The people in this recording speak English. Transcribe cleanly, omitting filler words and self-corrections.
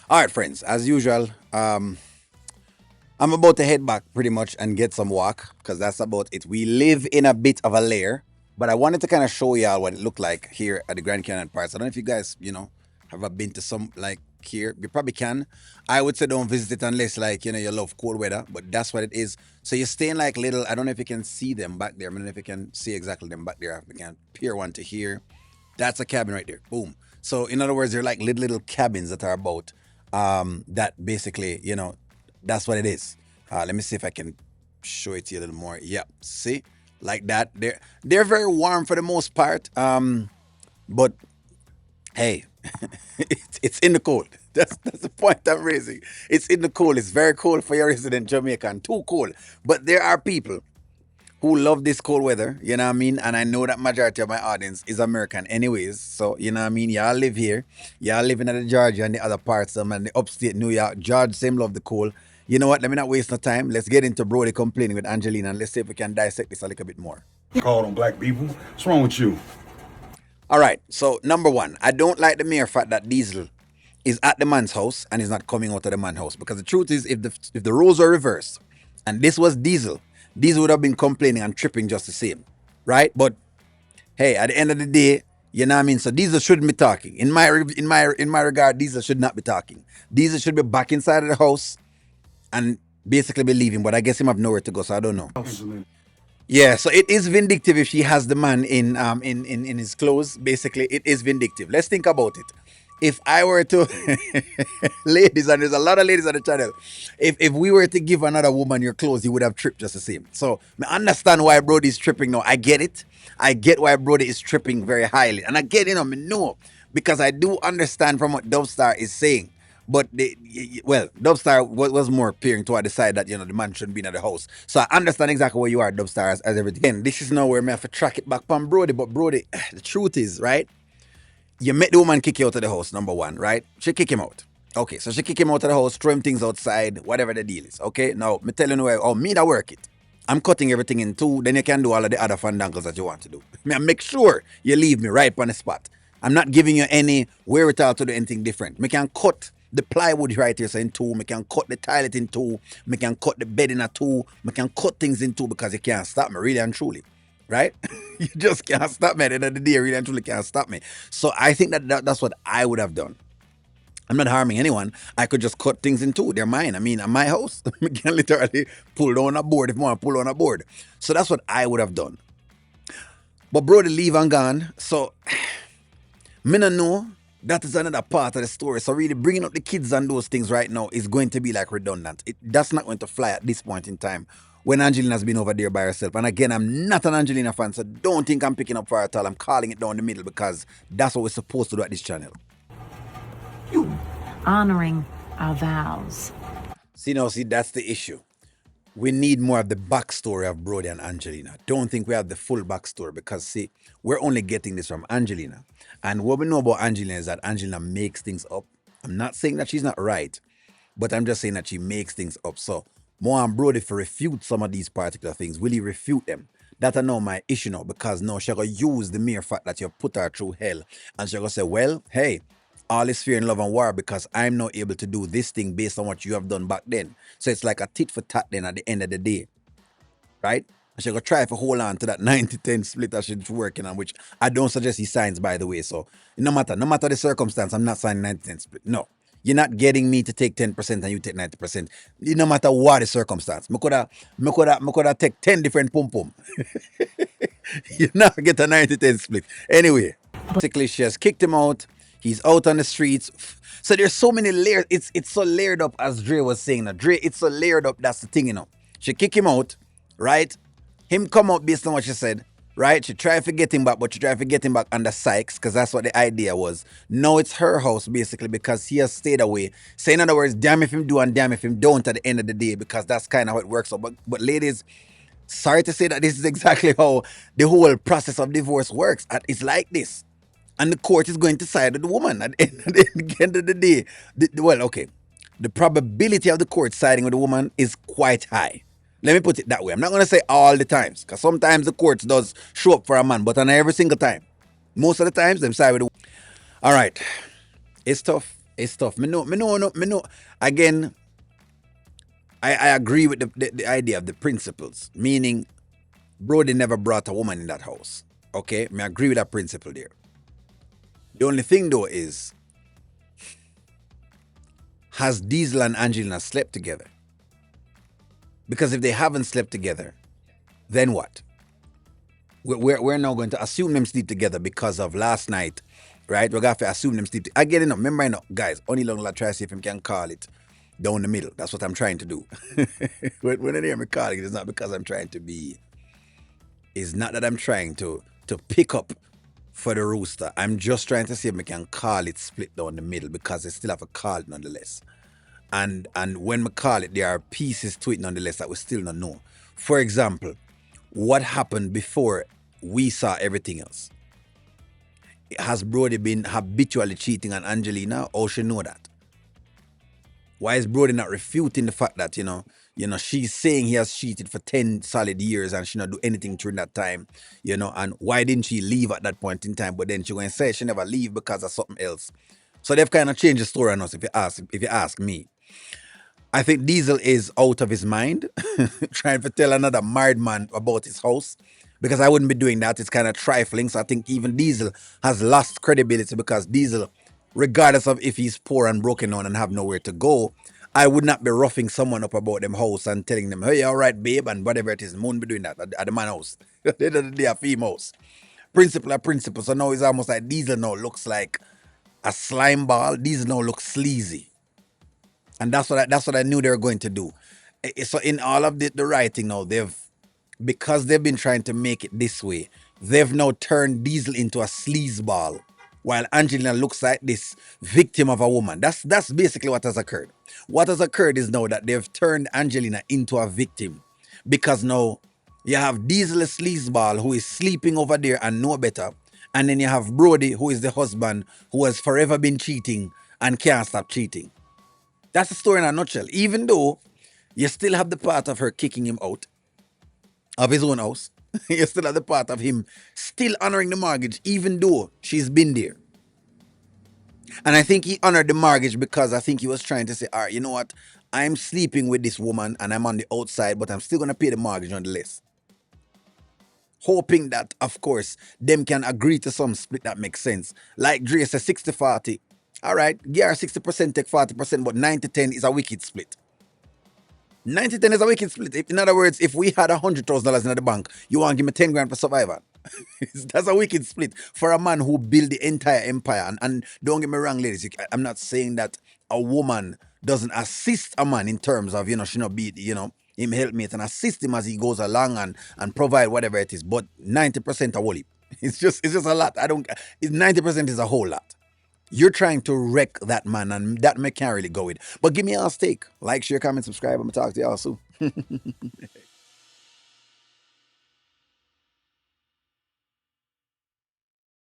All right, friends. As usual, I'm about to head back pretty much and get some walk because that's about it. We live in a bit of a lair, but I wanted to kind of show y'all what it looked like here at the Grand Canyon Parks. I don't know if you guys, have a been to some like here. You probably can. I would say don't visit it unless like you love cold weather, but that's what it is. So you're staying like little. I don't know if you can see them back there. I don't know if you can see exactly them back there. We can peer one to here. That's a cabin right there. Boom. So in other words, they're like little cabins that are about that basically, that's what it is. Let me see if I can show it to you a little more. Yeah, see, like that. They're very warm for the most part. But hey, it's in the cold. That's the point I'm raising. It's in the cold. It's very cold for your resident Jamaican. Too cold. But there are people who love this cold weather, you know what I mean? And I know that majority of my audience is American anyways. So, you know what I mean? Y'all live here. Y'all living in the Georgia and the other parts of them and the upstate New York. George, same love the cold. You know what? Let me not waste no time. Let's get into Brodie complaining with Angelina and let's see if we can dissect this a little bit more. Called on black people. What's wrong with you? All right. So, number one, I don't like the mere fact that Diesel is at the man's house and is not coming out of the man's house. Because the truth is, if the roles were reversed and this was Diesel, Diesel would have been complaining and tripping just the same, right? But hey, at the end of the day, you know what I mean. So Diesel shouldn't be talking. In my regard, Diesel should not be talking. Diesel should be back inside of the house and basically be leaving. But I guess him have nowhere to go, so I don't know. Angelina. Yeah, so it is vindictive if she has the man in his clothes. Basically, it is vindictive. Let's think about it. If I were to, ladies, and there's a lot of ladies on the channel, if we were to give another woman your clothes, you would have tripped just the same. So I understand why Brodie is tripping now. I get it. I get why Brodie is tripping very highly, and I get me know because I do understand from what Dubstar is saying. But Dubstar was more peering toward the side that the man shouldn't be in the house. So I understand exactly where you are, Dubstar, as everything. Again, this is now where I have to track it back from Brodie. But Brodie, the truth is, right? You met the woman kick you out of the house, number one, right? She kick him out. Okay, so she kick him out of the house, throw him things outside, whatever the deal is. Okay, now me telling you how me that work it. I'm cutting everything in two, then you can do all of the other fandangles that you want to do. Me make sure you leave me right on the spot. I'm not giving you any wherewithal to do anything different. Me can cut the plywood right here so in two. Me can cut the toilet in two. Me can cut the bed in a two. Me can cut things in two because you can't stop me, really and truly. Right? You just can't stop me. At the end of the day, really and truly can't stop me. So I think that's what I would have done. I'm not harming anyone. I could just cut things in two. They're mine. I mean, at my house, I can literally pull down a board if I want to pull on a board. So that's what I would have done. But Brodie leave and gone. So, me no know. That is another part of the story. So really bringing up the kids and those things right now is going to be like redundant. That's not going to fly at this point in time when Angelina's been over there by herself. And again, I'm not an Angelina fan, so don't think I'm picking up for her at all. I'm calling it down the middle because that's what we're supposed to do at this channel. You honoring our vows. See, that's the issue. We need more of the backstory of Brodie and Angelina. Don't think we have the full backstory because, see, we're only getting this from Angelina. And what we know about Angelina is that Angelina makes things up. I'm not saying that she's not right, but I'm just saying that she makes things up. So, more on Brodie to refute some of these particular things. Will he refute them? That I know my issue now because now she's going to use the mere fact that you put her through hell. And she's going to say, well, hey, all is fear and love and war because I'm not able to do this thing based on what you have done back then. So it's like a tit for tat then at the end of the day. Right? And she's going to try to hold on to that 90-10 split that she's working on, which I don't suggest he signs, by the way. So no matter the circumstance, I'm not signing 90-10 split. No. You're not getting me to take 10% and you take 90%. No matter what the circumstance. Me coulda take 10 different pum. You not get a 90-10 split. Anyway, basically she has kicked him out. He's out on the streets. So there's so many layers. It's so layered up, as Dre was saying. Dre, it's so layered up. That's the thing, She kick him out, right? Him come out based on what she said, right? She tried to get him back, but she tried to get him back under Sykes because that's what the idea was. Now it's her house, basically, because he has stayed away. So in other words, damn if him do and damn if him don't at the end of the day, because that's kind of how it works. So, but ladies, sorry to say that this is exactly how the whole process of divorce works. It's like this. And the court is going to side with the woman at the end of the day. The probability of the court siding with the woman is quite high. Let me put it that way. I'm not going to say all the times, because sometimes the courts does show up for a man, but on every single time. Most of the times, them side with the woman. All right. It's tough. It's tough. Me know. Again, I agree with the idea of the principles, meaning Brodie never brought a woman in that house. Okay, I agree with that principle there. The only thing though is, has Diesel and Angelina slept together? Because if they haven't slept together, then what? We're now going to assume them sleep together because of last night, right? We're going to assume them sleep. I get it now. Remember, I know, guys, only long I try to see if I can call it down the middle. That's what I'm trying to do. When I hear me calling it, it's not because I'm trying to be. It's not that I'm trying to pick up for the rooster. I'm just trying to see if I can call it split down the middle because I still have a call it nonetheless. And when we call it, there are pieces to it nonetheless that we still don't know. For example, what happened before we saw everything else? Has Brodie been habitually cheating on Angelina, or she know that? Why is Brodie not refuting the fact that, she's saying he has cheated for 10 solid years and she not do anything during that time, and why didn't she leave at that point in time? But then she going to say she never leave because of something else. So they've kind of changed the story on us, if you ask me. I think Diesel is out of his mind, trying to tell another married man about his house, because I wouldn't be doing that. It's kind of trifling. So I think even Diesel has lost credibility, because Diesel, regardless of if he's poor and broken down and have nowhere to go, I would not be roughing someone up about them house and telling them, hey, all right, babe, and whatever it is. Moon be doing that at the man house. They are females. Principle are principle. So now it's almost like Diesel now looks like a slime ball. Diesel now looks sleazy. And that's what I knew they were going to do. So in all of the writing now, because they've been trying to make it this way, they've now turned Diesel into a sleazeball, while Angelina looks like this victim of a woman. That's basically what has occurred. What has occurred is now that they've turned Angelina into a victim, because now you have Diesel, a sleazeball, who is sleeping over there and know better, and then you have Brodie, who is the husband who has forever been cheating and can't stop cheating. That's the story in a nutshell. Even though you still have the part of her kicking him out of his own house, you still have the part of him still honoring the mortgage, even though she's been there. And I think he honored the mortgage because I think he was trying to say, all right, you know what? I'm sleeping with this woman and I'm on the outside, but I'm still going to pay the mortgage nonetheless. Hoping that, of course, them can agree to some split that makes sense. Like Dre says, 60-40. All right, yeah, 60% take 40%, but 90-10 is a wicked split. 90-10 is a wicked split. In other words, if we had $100,000 in the bank, you want to give me 10 grand for survival. That's a wicked split for a man who built the entire empire. And don't get me wrong, ladies, I'm not saying that a woman doesn't assist a man in terms of, she not be, him helpmate and assist him as he goes along and provide whatever it is. But 90% a whole heap. It's just a lot. 90% is a whole lot. You're trying to wreck that man, and that may can't really go with. But give me a stake. Like, share, comment, subscribe. I'm going to talk to y'all soon.